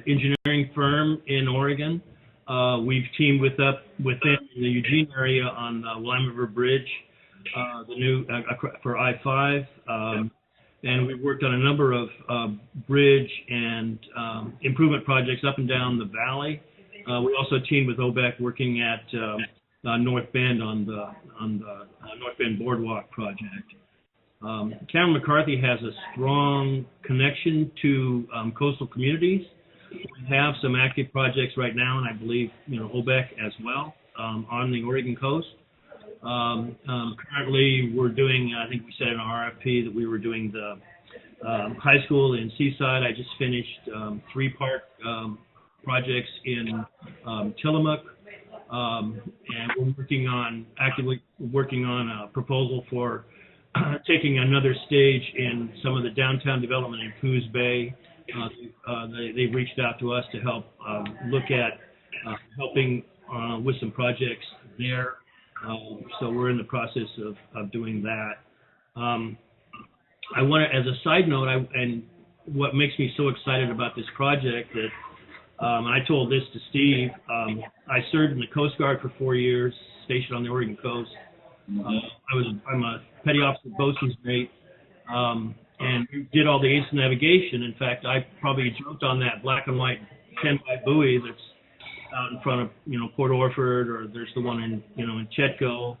engineering firm in Oregon. We've teamed within the Eugene area on the Willamette River Bridge, the new for I-5, and we've worked on a number of bridge and improvement projects up and down the valley. We also teamed with OBEC working at North Bend on the North Bend Boardwalk project. Cameron McCarthy has a strong connection to coastal communities. We have some active projects right now, and I believe OBEC as well on the Oregon coast. Currently, we're doing, I think we said in our RFP that we were doing the high school in Seaside. I just finished 3 park projects in Tillamook, and we're actively working on a proposal for taking another stage in some of the downtown development in Coos Bay. They've reached out to us to help look at helping with some projects there. So we're in the process of doing that. I want to, as a side note, and what makes me so excited about this project that, and I told this to Steve, I served in the Coast Guard for 4 years, stationed on the Oregon coast. I'm a petty officer boatswain's mate, and did all the ACE navigation. In fact, I probably jumped on that black and white 10-by buoy that's out in front of Port Orford, or there's the one in Chetco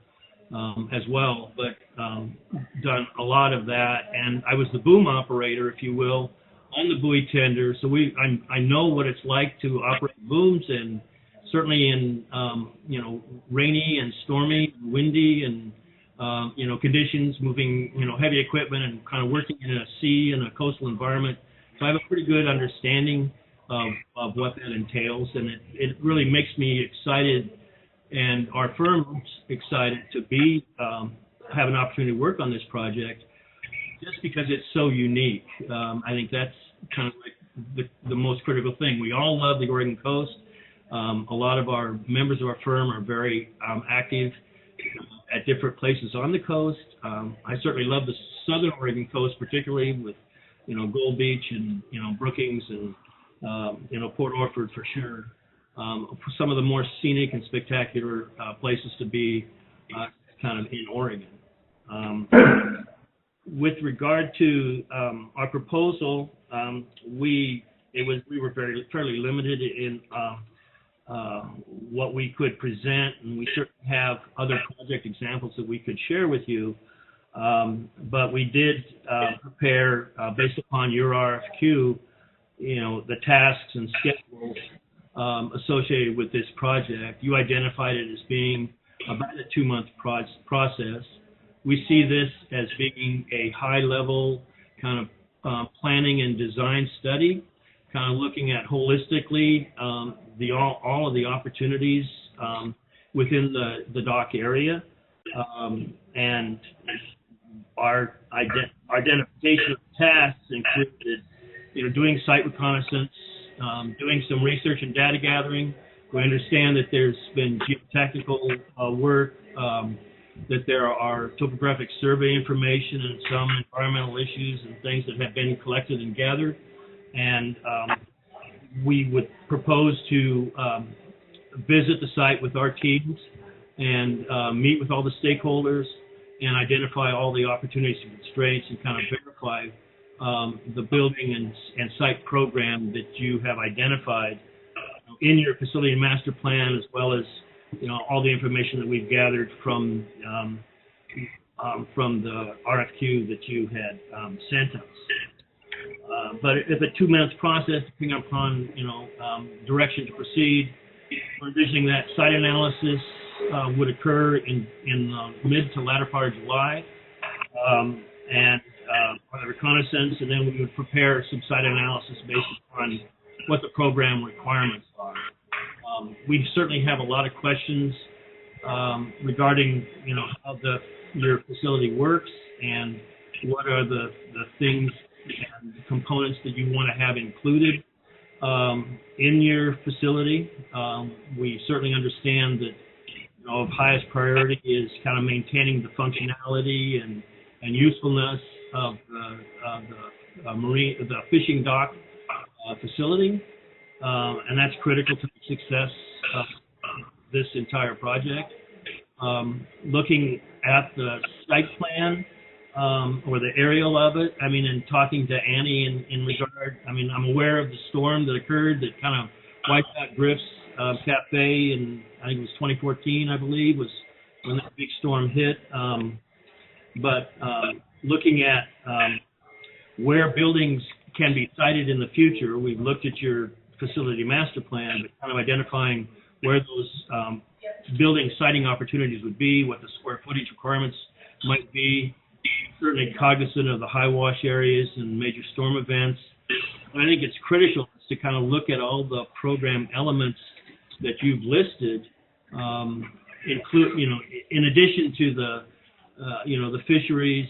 as well. But done a lot of that, and I was the boom operator, if you will, on the buoy tender. So I know what it's like to operate booms, and certainly in rainy and stormy, and windy, and conditions, moving heavy equipment and kind of working in a sea and a coastal environment. So I have a pretty good understanding of what that entails, and it really makes me excited, and our firm's excited to have an opportunity to work on this project, just because it's so unique. I think that's kind of like the most critical thing. We all love the Oregon coast. A lot of our members of our firm are very active at different places on the coast. I certainly love the southern Oregon coast, particularly with Gold Beach and Brookings and Port Orford for sure. Some of the more scenic and spectacular places to be kind of in Oregon. With regard to our proposal, we were fairly limited in what we could present, and we certainly have other project examples that we could share with you. But we did prepare, based upon your RFQ, the tasks and schedules associated with this project. You identified it as being about a 2-month process. We see this as being a high-level kind of planning and design study, kind of looking at holistically all of the opportunities within the dock area, and our identification of tasks included, doing site reconnaissance, doing some research and data gathering. We understand that there's been geotechnical work, that there are topographic survey information and some environmental issues and things that have been collected and gathered. And we would propose to visit the site with our teams and meet with all the stakeholders and identify all the opportunities and constraints and kind of verify the building and site program that you have identified in your facility master plan, as well as all the information that we've gathered from the RFQ that you had sent us. But if a 2-month process, depending upon direction to proceed, we're envisioning that site analysis would occur in the mid to latter part of July, and on the reconnaissance, and then we would prepare some site analysis based upon what the program requirements are. We certainly have a lot of questions regarding how your facility works and what are the things and components that you want to have included in your facility. We certainly understand that of highest priority is kind of maintaining the functionality and usefulness of the fishing dock facility. and that's critical to the success of this entire project. Looking at the site plan or the aerial of it, I mean, and talking to Annie in regard, I mean, I'm aware of the storm that occurred that kind of wiped out Griff's Cafe, and I think it was 2014, I believe, was when that big storm hit. But looking at where buildings can be sited in the future, we've looked at your facility master plan, but kind of identifying where those building siting opportunities would be, what the square footage requirements might be, certainly cognizant of the high wash areas and major storm events. And I think it's critical to kind of look at all the program elements that you've listed, include, in addition to the the fisheries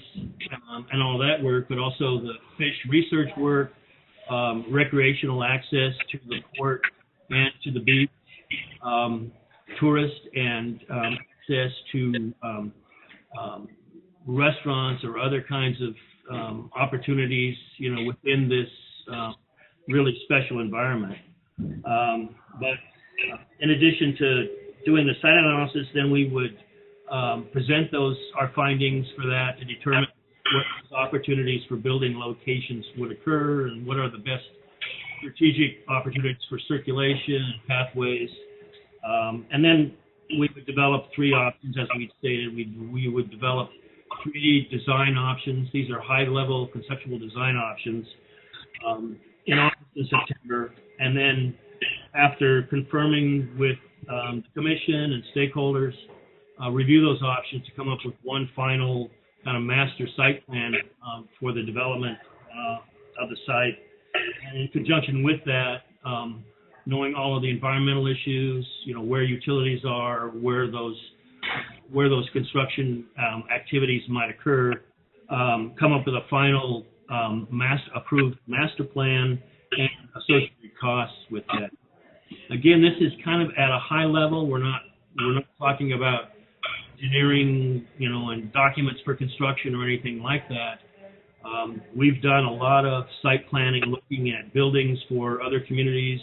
and all that work, but also the fish research work, recreational access to the port and to the beach, tourist and access to restaurants or other kinds of opportunities, within this really special environment. But in addition to doing the site analysis, then we would present our findings for that to determine what opportunities for building locations would occur and what are the best strategic opportunities for circulation and pathways. And then we would develop three options, as we stated. We would develop 3D design options. These are high-level conceptual design options in August and September. And then after confirming with the commission and stakeholders, review those options to come up with one final kind of master site plan for the development of the site. And in conjunction with that, knowing all of the environmental issues, where utilities are, where those construction activities might occur, come up with a final approved master plan and associated costs with that. Again, this is kind of at a high level. We're not talking about engineering, and documents for construction or anything like that. We've done a lot of site planning, looking at buildings for other communities,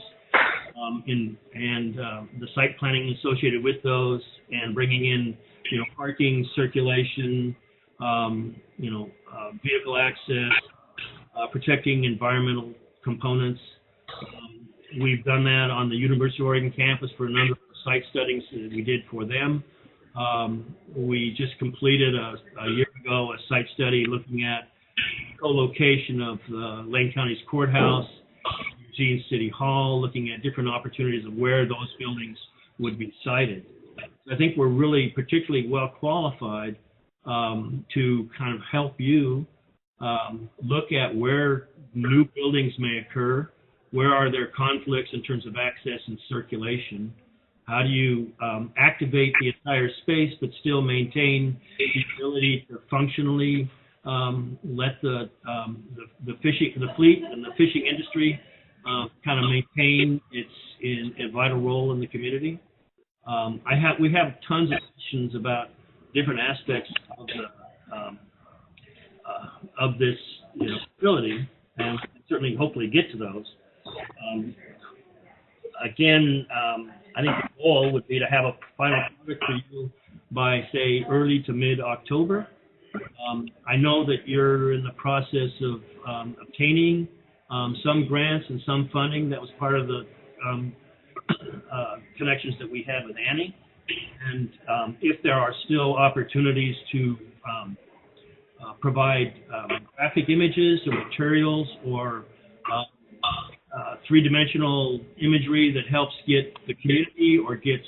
and the site planning associated with those, and bringing in, parking, circulation, vehicle access, protecting environmental components. We've done that on the University of Oregon campus for a number of site studies that we did for them. We just completed a year ago a site study looking at co-location of Lane County's courthouse, Eugene City Hall, looking at different opportunities of where those buildings would be sited. I think we're really particularly well qualified to kind of help you look at where new buildings may occur, where are there conflicts in terms of access and circulation. How do you activate the entire space but still maintain the ability to functionally let the fleet and the fishing industry kind of maintain a vital role in the community? We have tons of questions about different aspects of this facility, and certainly hopefully get to those. Again, I think the goal would be to have a final product for you by, say, early to mid-October. I know that you're in the process of obtaining some grants and some funding. That was part of the connections that we had with Annie. And if there are still opportunities to provide graphic images or materials or three-dimensional imagery that helps get the community or gets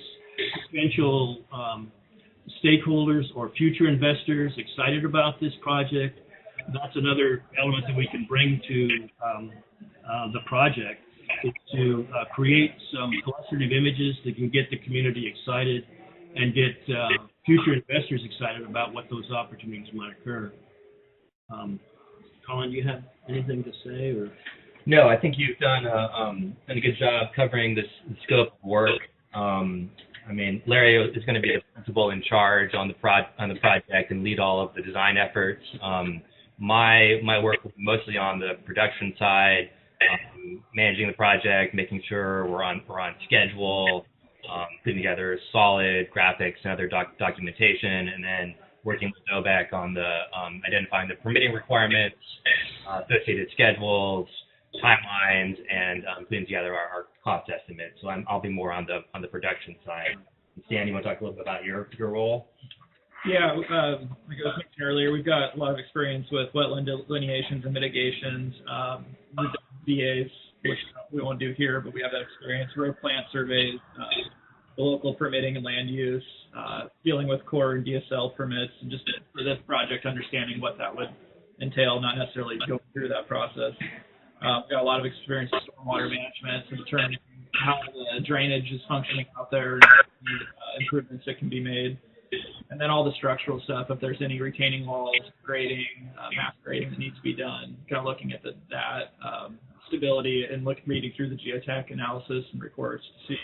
potential stakeholders or future investors excited about this project, that's another element that we can bring to the project, is to create some illustrative images that can get the community excited and get future investors excited about what those opportunities might occur. Colin, do you have anything to say? Or? No, I think you've done a good job covering the scope of work. I mean, Larry is going to be the principal in charge on the project and lead all of the design efforts. My work will be mostly on the production side, managing the project, making sure we're on schedule, putting together solid graphics and other documentation, and then working with OBEC on the identifying the permitting requirements, associated schedules, timelines, and putting together our cost estimates. So I'll be more on the production side. Stan, you want to talk a little bit about your role? Yeah, like I was mentioning earlier, we've got a lot of experience with wetland delineations and mitigations. We've done VAs, which we won't do here, but we have that experience. Road plant surveys, the local permitting and land use, dealing with core and DSL permits, and just for this project, understanding what that would entail, not necessarily go through that process. We've got a lot of experience with stormwater management, so determining how the drainage is functioning out there, and improvements that can be made. And then all the structural stuff, if there's any retaining walls, grading, mass grading that needs to be done, kind of looking at that stability and reading through the geotech analysis and reports to see,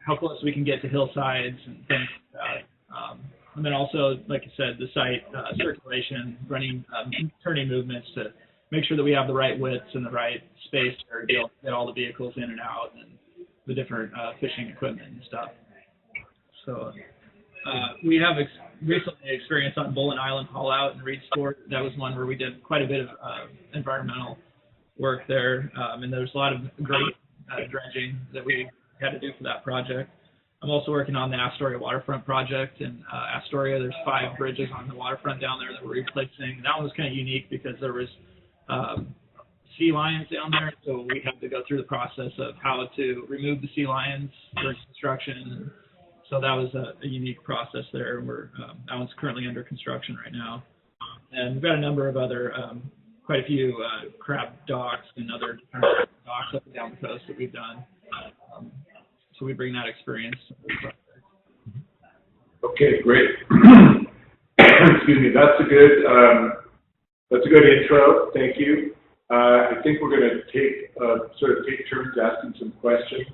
how close we can get to hillsides and things like that. And then also, like you said, the site circulation, running, turning movements to make sure that we have the right widths and the right space to get all the vehicles in and out, and the different fishing equipment and stuff. So we have recently experience on Bullen Island haul out and Reed Sport. That was one where we did quite a bit of environmental work there, and there's a lot of great dredging that we had to do for that project. I'm also working on the Astoria waterfront project. In Astoria, there's 5 bridges on the waterfront down there that we're replacing. That one was kind of unique because there was sea lions down there, so we had to go through the process of how to remove the sea lions during construction. So that was a unique process there. That one's currently under construction right now. And we've got a number of other, quite a few crab docks and other docks up and down the coast that we've done. So we bring that experience to the project. Okay, great. Excuse me. That's a good intro. Thank you. I think we're going to take turns asking some questions.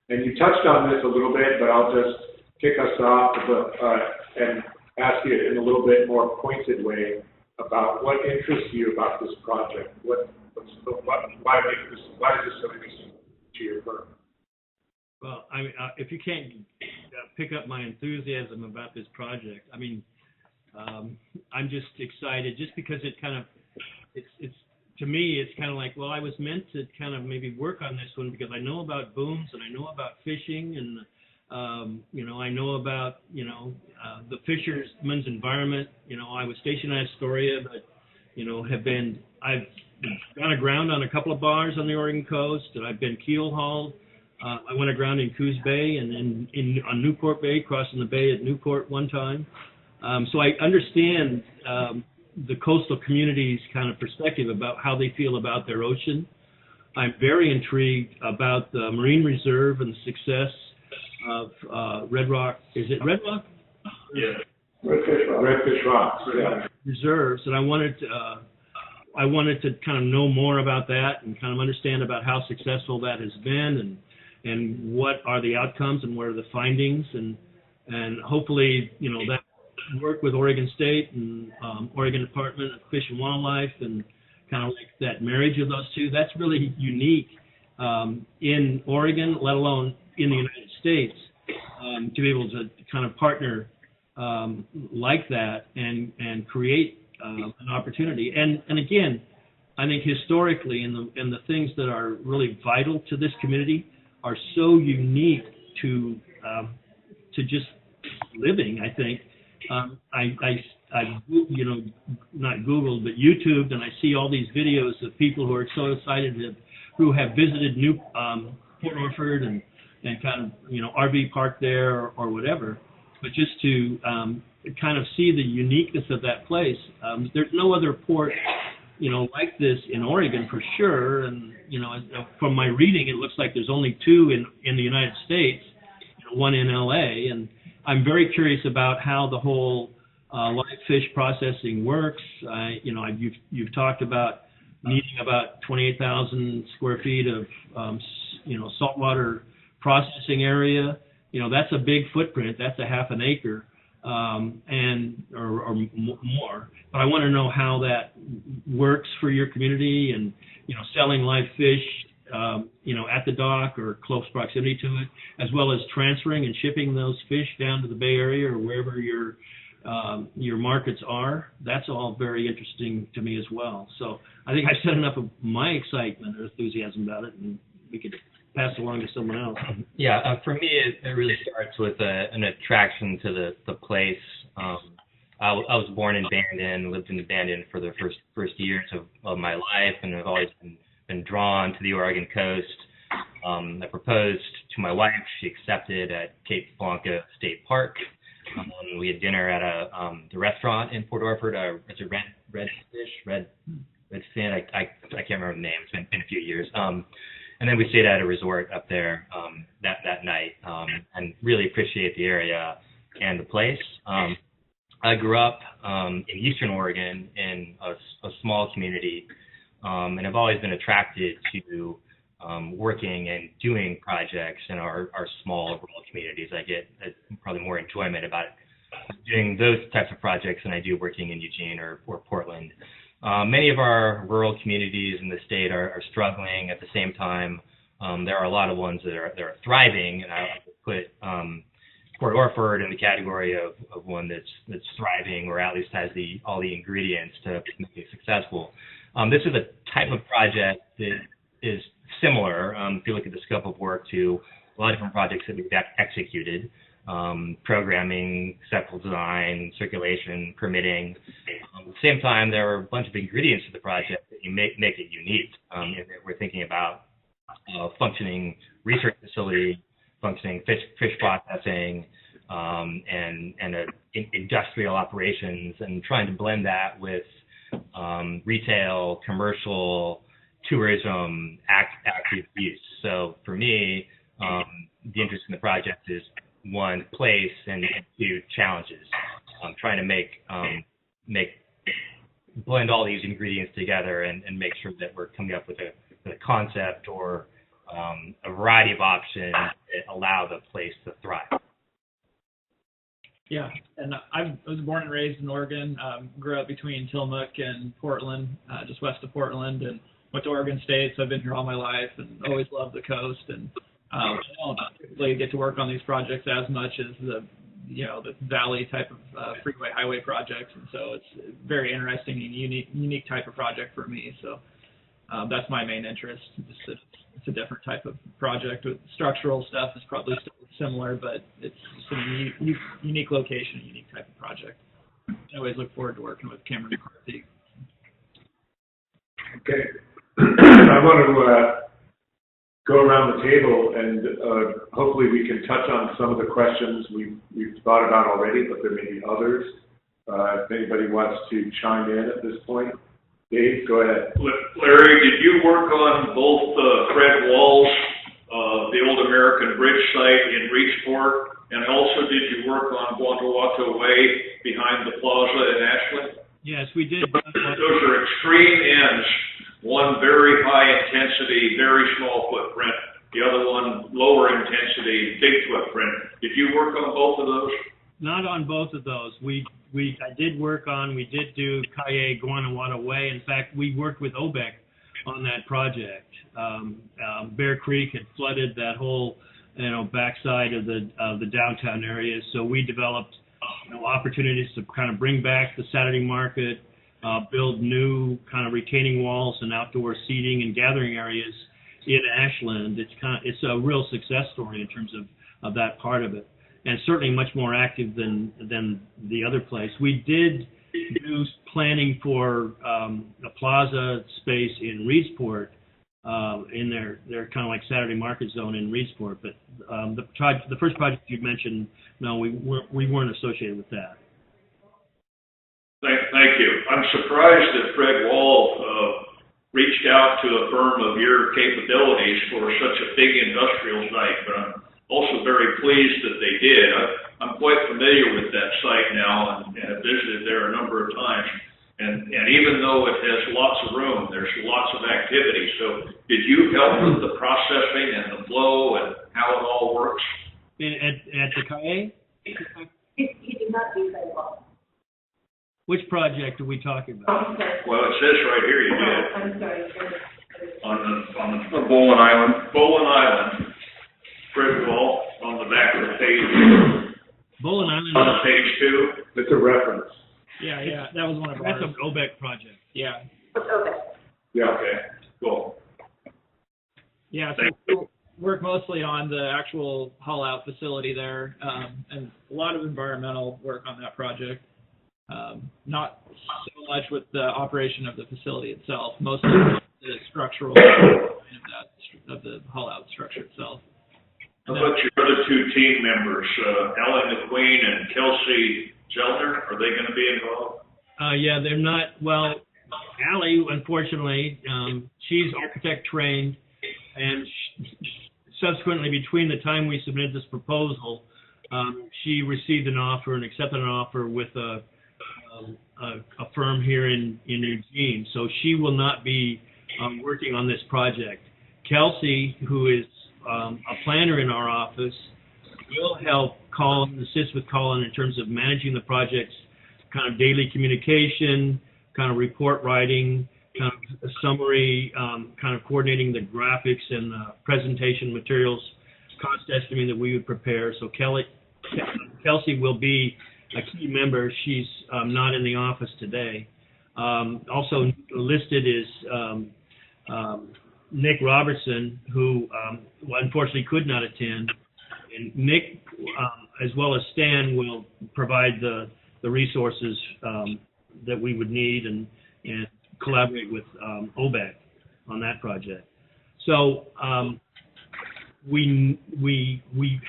And you touched on this a little bit, but I'll just kick us off and ask you in a little bit more pointed way about what interests you about this project. Why is this so interesting to your firm? Well, I mean, if you can't pick up my enthusiasm about this project, I mean, I'm just excited just because it kind of, it's to me, it's kind of like, well, I was meant to kind of maybe work on this one because I know about booms and I know about fishing and, I know about, the fisherman's environment. I was stationed in Astoria, but, I've gone aground on a couple of bars on the Oregon coast, and I've been keel hauled. I went aground in Coos Bay and on Newport Bay, crossing the bay at Newport one time. So I understand the coastal community's kind of perspective about how they feel about their ocean. I'm very intrigued about the Marine Reserve and the success of Red Rock. Is it Red Rock? Yeah. Redfish Rocks. Yeah. Reserves, and I wanted to kind of know more about that and kind of understand about how successful that has been and what are the outcomes and what are the findings, and hopefully that work with Oregon State and Oregon Department of Fish and Wildlife and kind of like that marriage of those two. That's really unique in Oregon, let alone in the United States, to be able to kind of partner like that and create an opportunity. And again, I think historically, and the things that are really vital to this community are so unique to just living. I think I not Googled, but YouTubed, and I see all these videos of people who are so excited who have visited Port Orford and kind of RV park there or whatever, but just to kind of see the uniqueness of that place. There's no other port like this in Oregon for sure, and from my reading, it looks like there's only 2 in the United States, one in LA, and I'm very curious about how the whole live fish processing works. You've talked about needing about 28,000 square feet of saltwater processing area. That's a big footprint. That's a half an acre. or more. But I want to know how that works for your community, and selling live fish, at the dock or close proximity to it, as well as transferring and shipping those fish down to the Bay Area or wherever your markets are. That's all very interesting to me as well. So I think I've said enough of my excitement or enthusiasm about it, and we could pass it along to someone else. Yeah, for me, it really starts with an attraction to the place. I was born in Bandon, lived in Bandon for the first years of my life, and I've always been drawn to the Oregon coast. I proposed to my wife. She accepted at Cape Blanco State Park. We had dinner at the restaurant in Port Orford. It's a Redfin. I can't remember the name. It's been a few years. And then we stayed at a resort up there that night, and really appreciate the area and the place. I grew up in Eastern Oregon in a small community, and I've always been attracted to working and doing projects in our small rural communities. I get probably more enjoyment about doing those types of projects than I do working in Eugene or Portland. Many of our rural communities in the state are struggling. At the same time, there are a lot of ones that are thriving, and I would put Port Orford in the category of one that's thriving, or at least has all the ingredients to make it successful. This is a type of project that is similar, if you look at the scope of work, to a lot of different projects that we've executed. Programming, conceptual design, circulation, permitting. At the same time, there are a bunch of ingredients to the project that make it unique. We're thinking about functioning research facility, functioning fish processing, and industrial operations, and trying to blend that with retail, commercial, tourism, active use. So for me, the interest in the project is, one, place, and two, challenges. I'm trying to blend all these ingredients together and make sure that we're coming up with a concept or a variety of options that allow the place to thrive. Yeah, and I was born and raised in Oregon, grew up between Tillamook and Portland, just west of Portland, and went to Oregon State, so I've been here all my life and always loved the coast. And I don't typically get to work on these projects as much as the valley type of freeway highway projects, and so it's very interesting and unique type of project for me. So that's my main interest. It's a different type of project. With structural stuff is probably still similar, but it's a unique location, a unique type of project. I always look forward to working with Cameron McCarthy. Okay. I want to go around the table, and hopefully we can touch on some of the questions we've thought about already, but there may be others. If anybody wants to chime in at this point. Dave, go ahead. Larry, did you work on both Fred Wall's, the old American Bridge site in Reedsport, and also did you work on Guanajuato Way behind the plaza in Ashland? Yes, we did. Those are extreme ends. One very high intensity, very small footprint. The other one lower intensity, big footprint. Did you work on both of those? Not on both of those. We did do Calle Guanajuato Way. In fact, we worked with OBEC on that project. Bear Creek had flooded that whole, backside of the downtown area. So we developed, opportunities to kind of bring back the Saturday market, build new kind of retaining walls and outdoor seating and gathering areas in Ashland. It's a real success story in terms of that part of it, and certainly much more active than the other place. We did do planning for a plaza space in Reedsport, in their kind of like Saturday market zone in Reedsport. But the first project you mentioned, no, we weren't associated with that. Thank you. I'm surprised that Fred Wall reached out to a firm of your capabilities for such a big industrial site, but I'm also very pleased that they did. I'm quite familiar with that site now and have visited there a number of times. And even though it has lots of room, there's lots of activity. So did you help with the processing and the flow and how it all works? At the Calle? He did not do very well. Which project are we talking about? I'm sorry. Well, it says right here you did. Oh, I'm sorry. On the Bolin Island. Bolin Island. Fred Wall on the back of the page. Bolin Island. On page 2. That's a reference. Yeah, that was one of That's ours. an OBEC project. Yeah. Okay. Yeah. Okay, cool. Yeah, so we work mostly on the actual haul out facility there, and a lot of environmental work on that project. Not so much with the operation of the facility itself, mostly the structural design of the haul out structure itself. How about your other 2 team members, Ellen McQueen and Kelsey Zellner? Are they going to be involved? Yeah, they're not, well, Allie, unfortunately, she's architect trained, and subsequently, between the time we submitted this proposal, she received an offer and accepted an offer with a firm here in Eugene. So she will not be working on this project. Kelsey, who is a planner in our office, will help Colin, assist with Colin in terms of managing the project's kind of daily communication, kind of report writing, kind of a summary, kind of coordinating the graphics and presentation materials, cost estimate that we would prepare. So Kelsey will be a key member. She's not in the office today. Also listed is Nick Robertson, who unfortunately could not attend. And Nick, as well as Stan, will provide the resources that we would need and collaborate with OBEC on that project. So we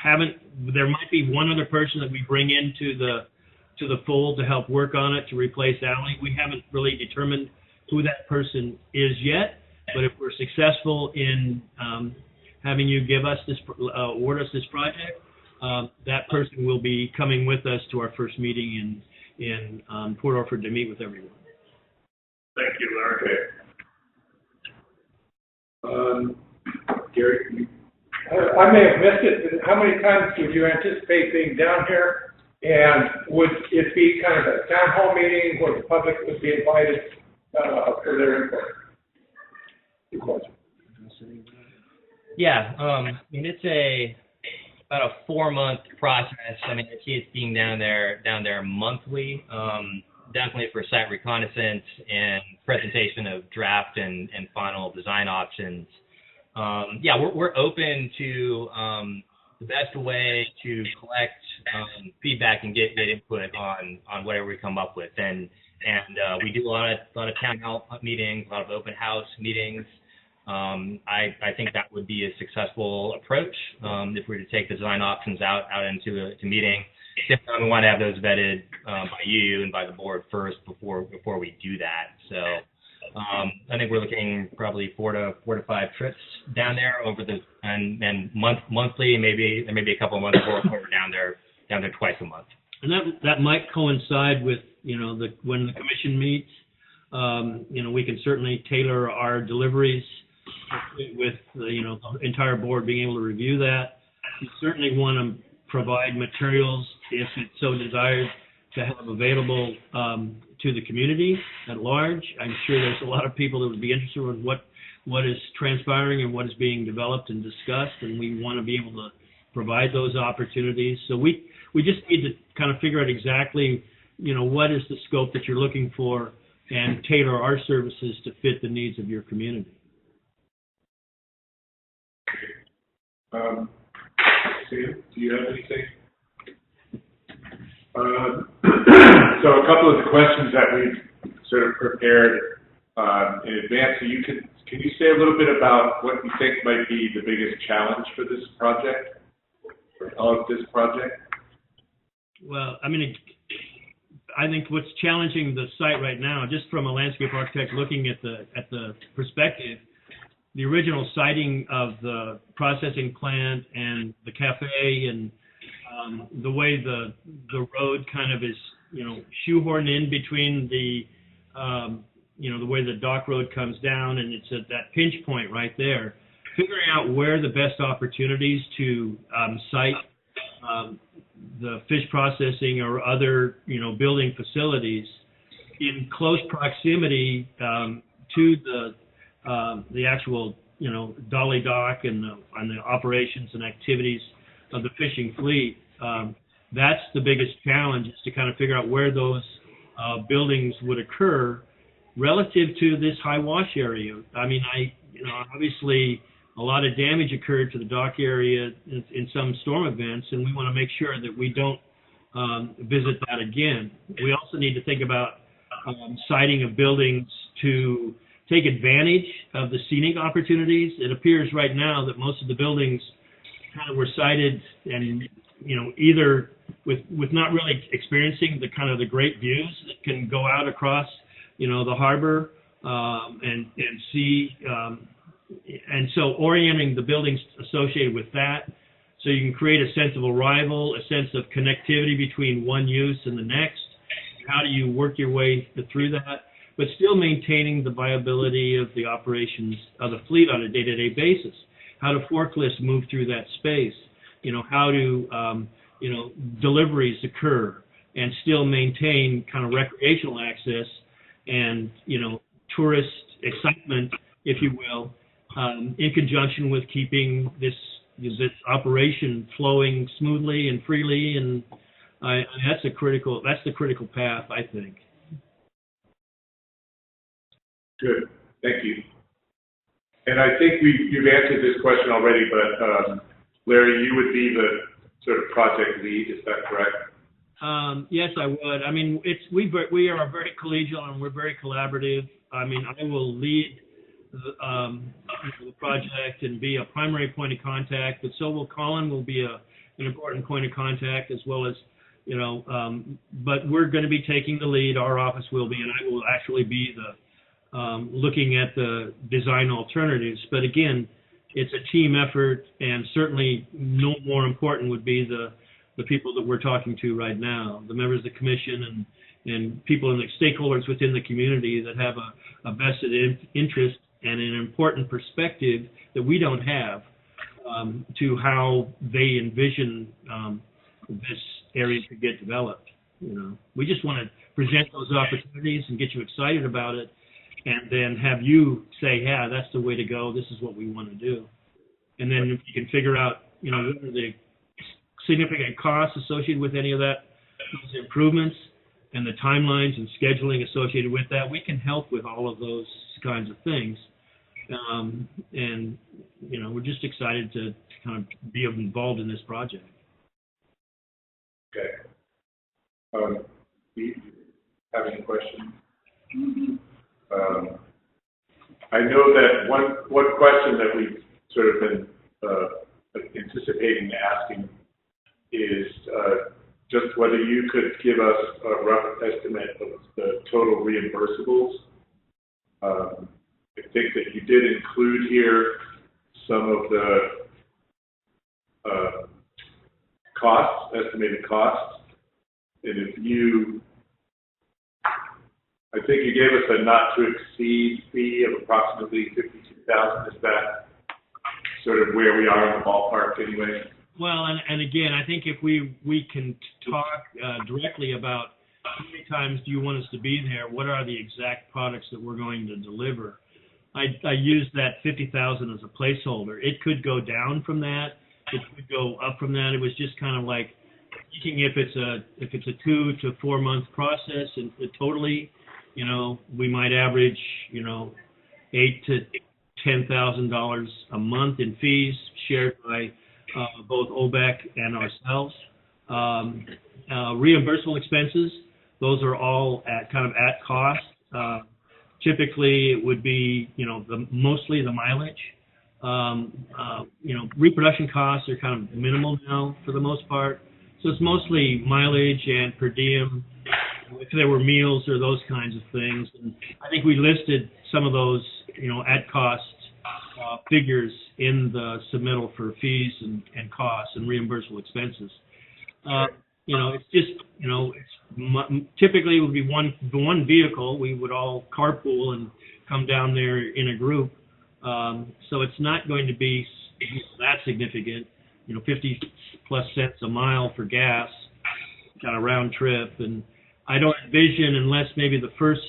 haven't. There might be one other person that we bring into the fold to help work on it to replace Allie. We haven't really determined who that person is yet. But if we're successful in having you give us this, award us this project, that person will be coming with us to our first meeting in Port Orford to meet with everyone. Thank you, Larry. Gary? I may have missed it, but how many times would you anticipate being down here? And would it be kind of a town hall meeting where the public would be invited for their input? Yeah, I mean, it's about a 4-month process. I mean, I see it's being down there monthly, definitely for site reconnaissance and presentation of draft and final design options. Yeah, we're open to the best way to collect feedback and get input on whatever we come up with. And we do a lot of town hall meetings, a lot of open house meetings. I think that would be a successful approach if we were to take the design options out into a meeting. We want to have those vetted by you and by the board first before we do that. So I think we're looking probably 4 to 5 trips down there over and monthly, maybe there may be a couple of months before we're down there twice a month. And that might coincide with when the commission meets. We can certainly tailor our deliveries with the entire board being able to review that. We certainly want to provide materials, if it's so desired, to have available to the community at large. I'm sure there's a lot of people that would be interested in what is transpiring and what is being developed and discussed, and we want to be able to provide those opportunities. So we just need to kind of figure out exactly, what is the scope that you're looking for and tailor our services to fit the needs of your community. Sam, do you have anything? So a couple of the questions that we've sort of prepared in advance. So can you say a little bit about what you think might be the biggest challenge for this project, of this project? Well, I mean, I think what's challenging the site right now, just from a landscape architect looking at the perspective, the original siting of the processing plant and the cafe and the way the road kind of is, shoehorned in between the way the dock road comes down, and it's at that pinch point right there. Figuring out where the best opportunities to site the fish processing or other, building facilities in close proximity to the actual, dolly dock and the operations and activities of the fishing fleet. That's the biggest challenge, is to kind of figure out where those buildings would occur relative to this high wash area. I mean, obviously a lot of damage occurred to the dock area in some storm events, and we want to make sure that we don't visit that again. We also need to think about siting of buildings to take advantage of the scenic opportunities. It appears right now that most of the buildings kind of were sited and, either with not really experiencing the great views that can go out across, the harbor and see, and so orienting the buildings associated with that, so you can create a sense of arrival, a sense of connectivity between one use and the next. How do you work your way through that, but still maintaining the viability of the operations of the fleet on a day-to-day basis? How do forklifts move through that space? How do, deliveries occur and still maintain kind of recreational access and, tourist excitement, if you will, in conjunction with keeping this operation flowing smoothly and freely, and that's the critical path, I think. Good, thank you. And I think you've answered this question already, but Larry, you would be the sort of project lead, is that correct? Yes, I would. I mean, we are very collegial and we're very collaborative. I mean, I will lead the project and be a primary point of contact, but so will Colin. Will be an important point of contact, as well as, but we're going to be taking the lead. Our office will be, and I will actually be looking at the design alternatives. But again, it's a team effort, and certainly no more important would be the people that we're talking to right now, the members of the commission and people and the stakeholders within the community that have a vested interest and an important perspective that we don't have to how they envision this area to get developed. We just want to present those opportunities and get you excited about it, and then have you say, yeah, that's the way to go. This is what we want to do. And then if you can figure out, what are the significant costs associated with any of those improvements, and the timelines and scheduling associated with that, we can help with all of those kinds of things. And, we're just excited to kind of be involved in this project. Okay. Do you have any questions? I know that one question that we've sort of been anticipating asking is just whether you could give us a rough estimate of the total reimbursables. I think that you did include here some of the estimated costs, and I think you gave us a not to exceed fee of approximately $52,000. Is that sort of where we are in the ballpark anyway? Well, and again, I think if we can talk directly about how many times do you want us to be there, what are the exact products that we're going to deliver. I used that $50,000 as a placeholder. It could go down from that. It could go up from that. It was just kind of like thinking if it's a 2 to 4 month process, and totally, we might average, $8,000 to $10,000 a month in fees shared by both OBEC and ourselves. Reimbursable expenses, those are all at cost. Typically, it would be, mostly the mileage. Reproduction costs are kind of minimal now for the most part. So it's mostly mileage and per diem, if there were meals or those kinds of things. And I think we listed some of those, at cost figures in the submittal for fees and costs and reimbursable expenses. It's just, typically it would be one vehicle. We would all carpool and come down there in a group. So it's not going to be that significant. 50 plus cents a mile for gas, kind of round trip. And I don't envision, unless maybe the first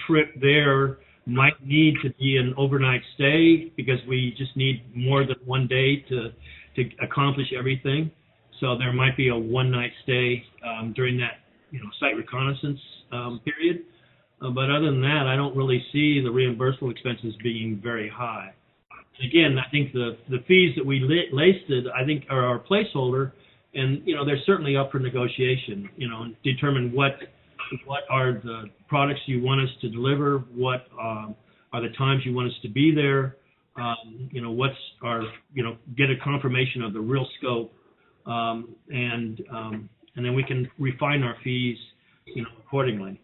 trip there might need to be an overnight stay, because we just need more than one day to accomplish everything. So there might be a one-night stay during that site reconnaissance period. But other than that, I don't really see the reimbursable expenses being very high. Again, I think the fees that we listed, I think, are our placeholder, and they're certainly up for negotiation. And determine what are the products you want us to deliver, what are the times you want us to be there. What's our get a confirmation of the real scope, and then we can refine our fees accordingly.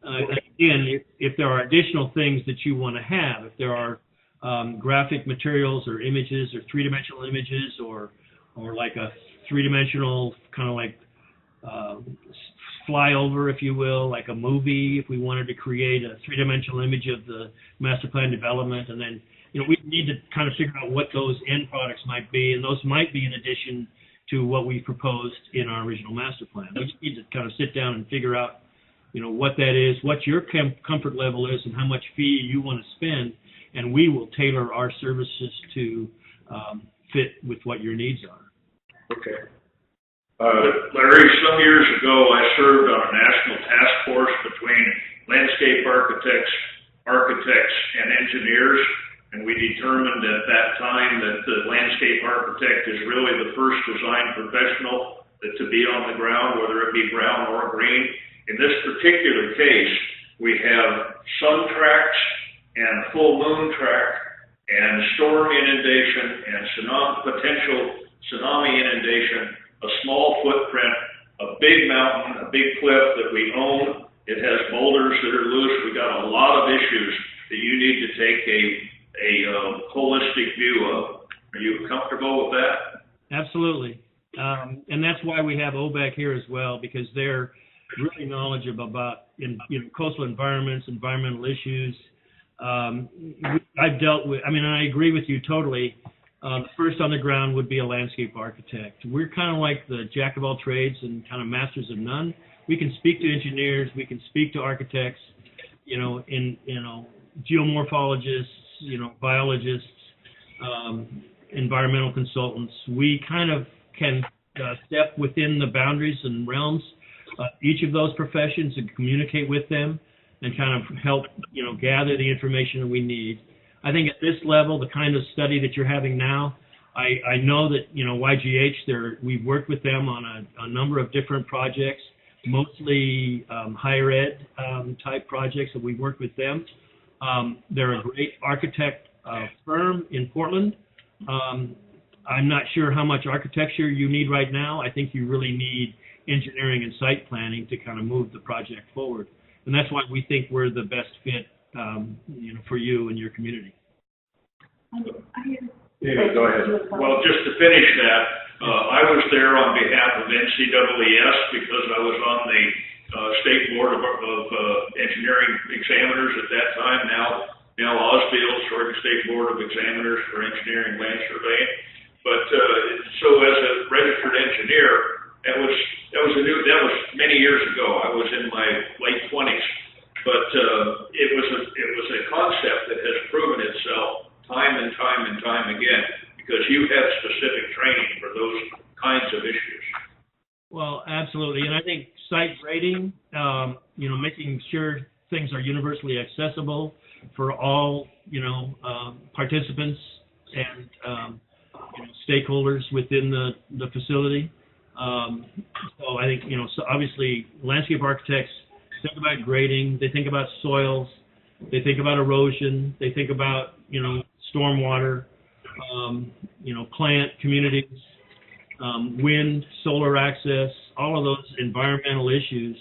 Again, if there are additional things that you want to have, if there are graphic materials or images or three-dimensional images or like a three-dimensional kind of like flyover, if you will, like a movie, if we wanted to create a three-dimensional image of the master plan development, and then we need to kind of figure out what those end products might be, and those might be in addition to what we proposed in our original master plan. We just need to kind of sit down and figure out what that is, what your comfort level is, and how much fee you want to spend, and we will tailor our services to fit with what your needs are. Okay. Larry, some years ago, I served on a national task force between landscape architects, and engineers, and we determined at that time that the landscape architect is really the first design professional to be on the ground, whether it be brown or green. In this particular case, we have sun tracks and full moon track and storm inundation and potential tsunami inundation, a small footprint, a big mountain, a big cliff that we own. It has boulders that are loose. We got a lot of issues that you need to take a holistic view of. Are you comfortable with that? Absolutely. And that's why we have OBEC here as well, because they're really knowledgeable about coastal environments, environmental issues. I've dealt with, I agree with you totally. First on the ground would be a landscape architect. We're kind of like the jack of all trades and kind of masters of none. We can speak to engineers, we can speak to architects, geomorphologists, biologists, environmental consultants. We kind of can step within the boundaries and realms of each of those professions and communicate with them and kind of help, gather the information that we need. I think at this level, the kind of study that you're having now, I know that, YGH, we've worked with them on a number of different projects, mostly higher ed type projects that we've worked with them. They're a great architect firm in Portland. I'm not sure how much architecture you need right now. I think you really need engineering and site planning to kind of move the project forward. And that's why we think we're the best fit, for you and your community. Yeah, go ahead. Well, just to finish that, I was there on behalf of NCEES because I was on the State Board of Engineering Examiners at that time. Now Osbeil, Georgia State Board of Examiners for Engineering Land Surveying. But so as a registered engineer, that was many years ago. I was in my late 20s, but it was a concept that has proven itself time and time again, because you have specific training for those kinds of issues. Well, absolutely, and I think site grading, making sure things are universally accessible for all, participants and stakeholders within the facility. So I think, so obviously landscape architects think about grading, they think about soils, they think about erosion, they think about, stormwater, plant communities, wind, solar access, all of those environmental issues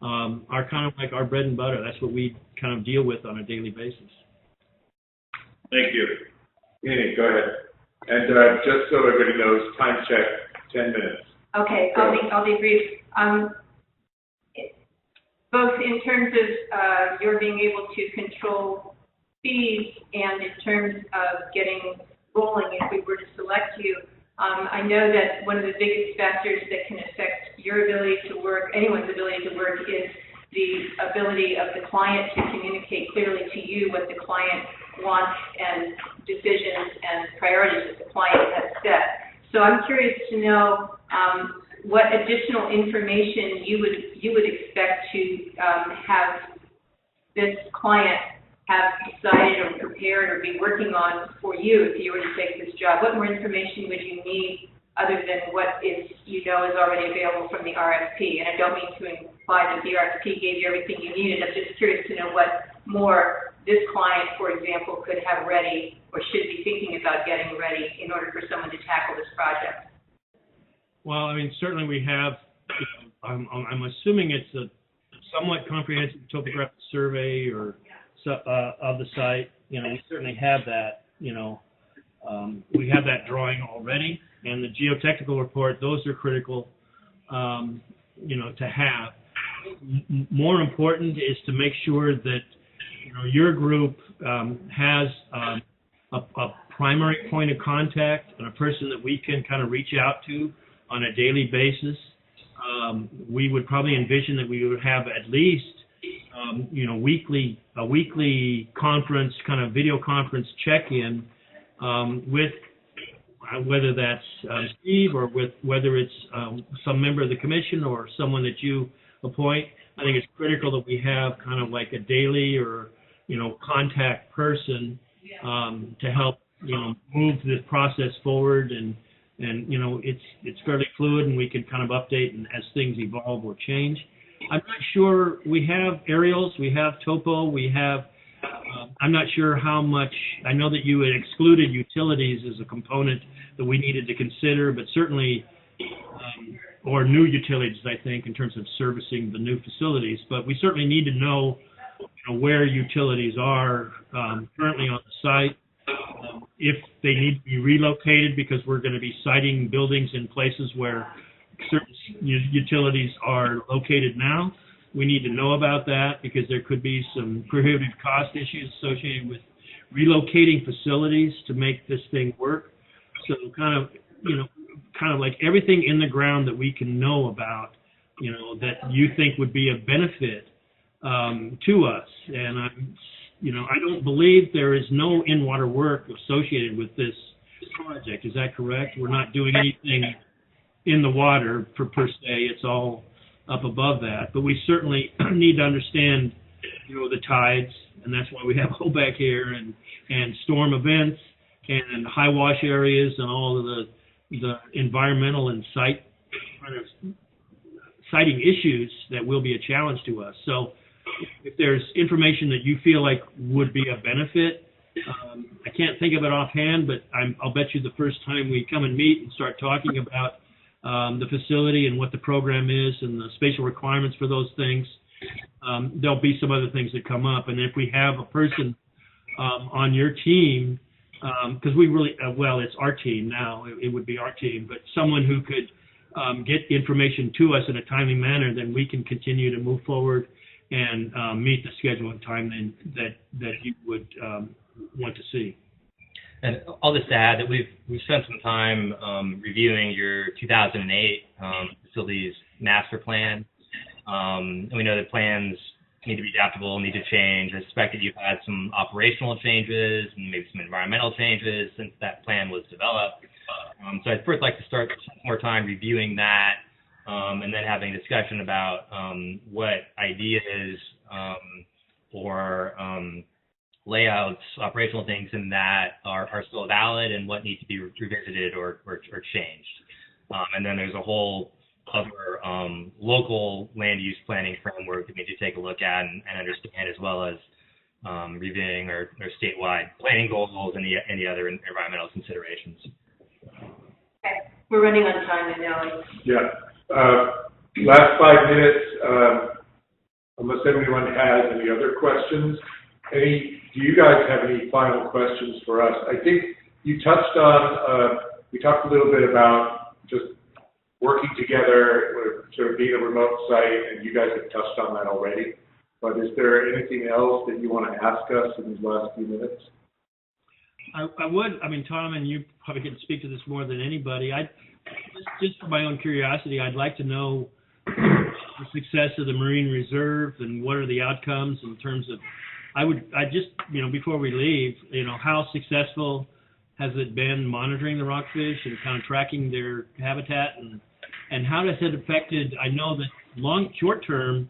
are kind of like our bread and butter. That's what we kind of deal with on a daily basis. Thank you. Annie, go ahead. And just so everybody knows, time check, 10 minutes. Okay, I'll be brief. Both in terms of your being able to control fees and in terms of getting rolling if we were to select you, I know that one of the biggest factors that can affect your ability to work, anyone's ability to work, is the ability of the client to communicate clearly to you what the client wants and decisions and priorities that the client has set. So I'm curious to know what additional information you would expect to have this client have decided or prepared or be working on for you if you were to take this job. What more information would you need other than what is already available from the RFP? And I don't mean to imply that the RFP gave you everything you needed. I'm just curious to know what more this client, for example, could have ready or should be thinking about getting ready in order for someone to tackle this project. Well, I mean, certainly we have, I'm assuming it's a somewhat comprehensive topographic survey or of the site. We certainly have that, we have that drawing already. And the geotechnical report, those are critical, to have. More important is to make sure that, your group has a primary point of contact and a person that we can kind of reach out to on a daily basis. We would probably envision that we would have at least, a weekly conference, kind of video conference check-in with whether that's Steve or with whether it's some member of the commission or someone that you appoint. I think it's critical that we have kind of like a daily or, contact person to help, move this process forward. And it's fairly fluid and we can kind of update and as things evolve or change. I'm not sure, we have aerials, we have topo, we have, I'm not sure how much, I know that you had excluded utilities as a component that we needed to consider, but certainly, or new utilities, I think, in terms of servicing the new facilities, but we certainly need to know, where utilities are currently on the site, if they need to be relocated because we're going to be siting buildings in places where certain utilities are located now. We need to know about that because there could be some prohibitive cost issues associated with relocating facilities to make this thing work. So kind of like everything in the ground that we can know about, that you think would be of benefit to us. And I don't believe there is no in-water work associated with this project. Is that correct? We're not doing anything in the water per se. It's all up above that. But we certainly need to understand, the tides, and that's why we have HOBAC here, and storm events, and high wash areas, and all of the environmental and siting issues that will be a challenge to us. So if there's information that you feel like would be a benefit, I can't think of it offhand, but I'll bet you the first time we come and meet and start talking about the facility and what the program is and the spatial requirements for those things, there'll be some other things that come up. And if we have a person on your team, because we really, it's our team now, it would be our team, but someone who could get information to us in a timely manner, then we can continue to move forward and meet the schedule and time that you would want to see. And I'll just add that we've spent some time reviewing your 2008 facilities master plan, and we know that plans need to be adaptable, need to change. I suspect that you've had some operational changes and maybe some environmental changes since that plan was developed. So I'd first like to start more time reviewing that, and then having a discussion about what ideas or layouts, operational things in that are still valid and what need to be revisited or changed. And then there's a whole other local land use planning framework that we need to take a look at and understand, as well as reviewing our statewide planning goals and any other environmental considerations. Okay. We're running on time, I know. Yeah. Last 5 minutes, unless anyone has any other questions. Do you guys have any final questions for us? I think you touched on, we talked a little bit about just working together, sort of being a remote site, and you guys have touched on that already. But is there anything else that you want to ask us in these last few minutes? I would, Tom, and you probably can speak to this more than anybody. Just for my own curiosity, I'd like to know the success of the Marine Reserve and what are the outcomes in terms of, before we leave, how successful has it been monitoring the rockfish and kind of tracking their habitat, and how has it affected, I know that short term,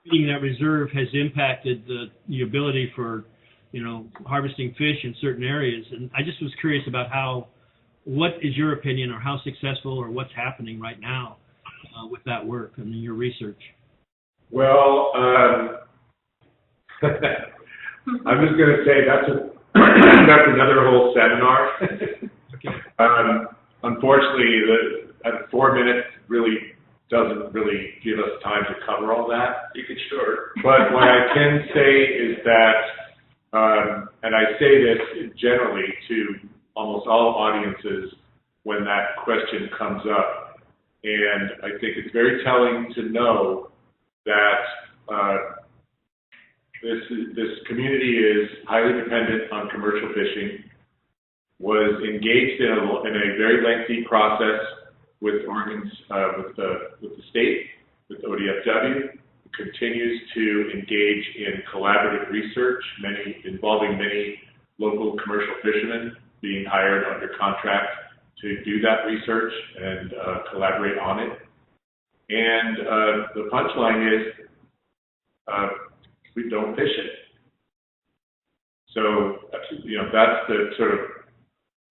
feeding that reserve has impacted the ability for, harvesting fish in certain areas. And I just was curious about what is your opinion, or how successful, or what's happening right now with that work and your research? Well, I'm just going to say that's another whole seminar. Okay. Unfortunately, 4 minutes really doesn't really give us time to cover all that. You could start. But what I can say is that, and I say this generally to almost all audiences when that question comes up, and I think it's very telling to know that this community is highly dependent on commercial fishing, was engaged in a very lengthy process with Oregon's, with the state, with ODFW, continues to engage in collaborative research, involving many local commercial fishermen being hired under contract to do that research and collaborate on it. And the punchline is, we don't fish it. So, that's the sort of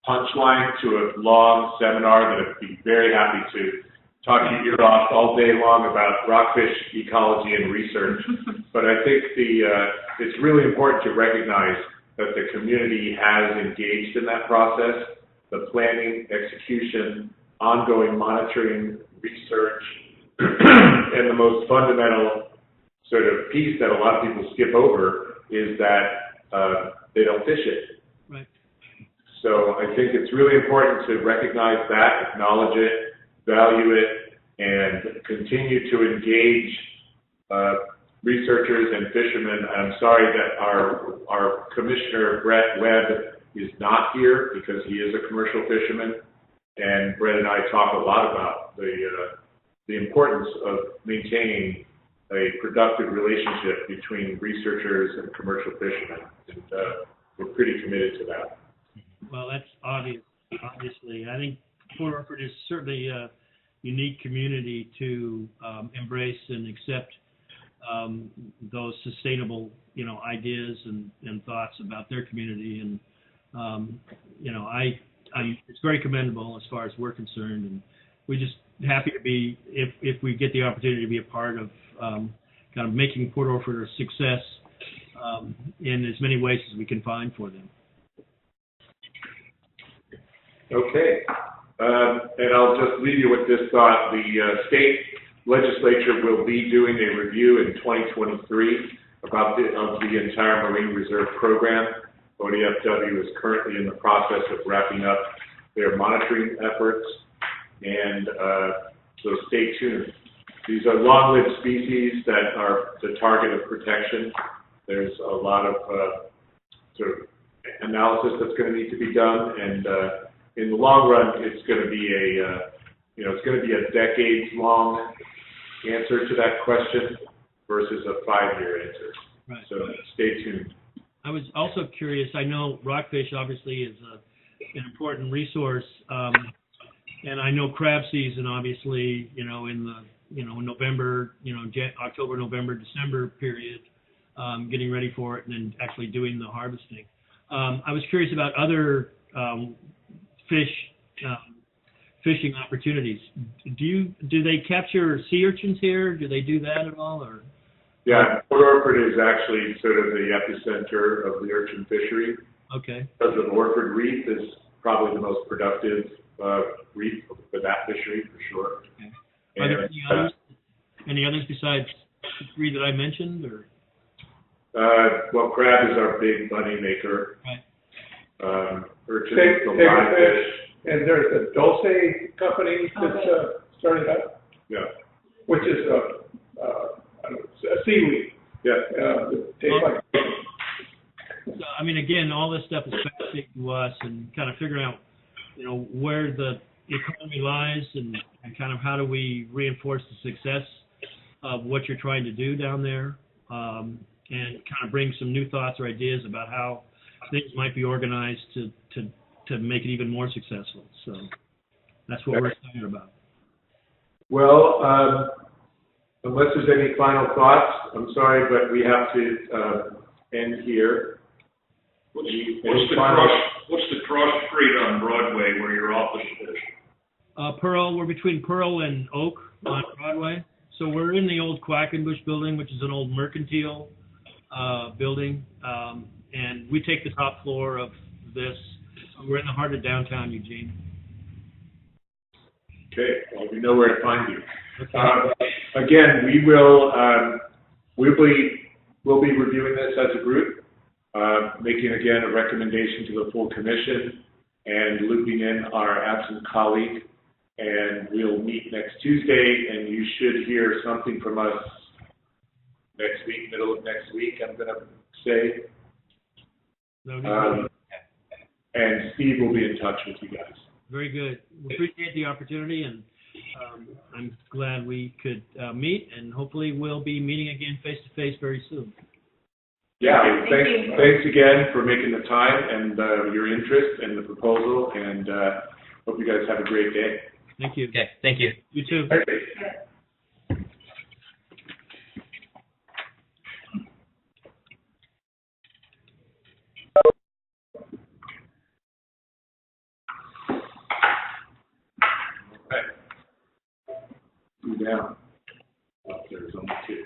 punchline to a long seminar that I'd be very happy to talk your ear off all day long about rockfish ecology and research. But I think it's really important to recognize that the community has engaged in that process, the planning, execution, ongoing monitoring, research, and the most fundamental sort of piece that a lot of people skip over is that they don't fish it. Right. So I think it's really important to recognize that, acknowledge it, value it, and continue to engage researchers and fishermen. I'm sorry that our commissioner, Brett Webb, is not here because he is a commercial fisherman, and Brett and I talk a lot about the importance of maintaining a productive relationship between researchers and commercial fishermen, and we're pretty committed to that. Well, that's obvious. Obviously, I think Port Orford is certainly a unique community to embrace and accept those sustainable, ideas and thoughts about their community, and it's very commendable as far as we're concerned, and we're just happy to be, if we get the opportunity to be a part of kind of making Port Orford a success in as many ways as we can find for them. Okay, and I'll just leave you with this thought. The state legislature will be doing a review in 2023 of the entire Marine Reserve program. ODFW is currently in the process of wrapping up their monitoring efforts, and so stay tuned. These are long-lived species that are the target of protection. There's a lot of sort of analysis that's going to need to be done, and in the long run, it's going to be a decades-long answer to that question versus a 5-year answer. Right. So stay tuned. I was also curious. I know rockfish obviously is an important resource, and I know crab season obviously, in the November, October, November, December period, getting ready for it and then actually doing the harvesting. I was curious about other fishing opportunities. Do they capture sea urchins here? Do they do that at all, or? Yeah, Port Orford is actually sort of the epicenter of the urchin fishery. Okay. Because the Orford Reef is probably the most productive reef for that fishery, for sure. Okay. Are there any others besides the 3 that I mentioned, or? Well, crab is our big money maker. Right. Urchin is the live fish. And there's a Dulce company that's started up. Yeah. Which is a seaweed. Yeah. Tastes like. So, I mean, again, all this stuff is fascinating to us, and kind of figuring out, where the economy lies, and kind of how do we reinforce the success of what you're trying to do down there, and kind of bring some new thoughts or ideas about how things might be organized to make it even more successful. So that's what we're excited about. Well, unless there's any final thoughts, I'm sorry, but we have to end here. What's the cross street on Broadway where your office is? Pearl, we're between Pearl and Oak on Broadway. So we're in the old Quackenbush building, which is an old mercantile building, and we take the top floor of this. We're in the heart of downtown Eugene. Okay, well, we know where to find you. Okay. Again, we'll be reviewing this as a group, making again a recommendation to the full commission and looping in our absent colleague. And we'll meet next Tuesday, and you should hear something from us next week, middle of next week, I'm going to say. And Steve will be in touch with you guys. Very good. We appreciate the opportunity, and I'm glad we could meet, and hopefully we'll be meeting again face-to-face very soon. Yeah, thanks again for making the time and your interest in the proposal, and hope you guys have a great day. Thank you. Okay, thank you. You too. Okay. Down. Oh, there's only two.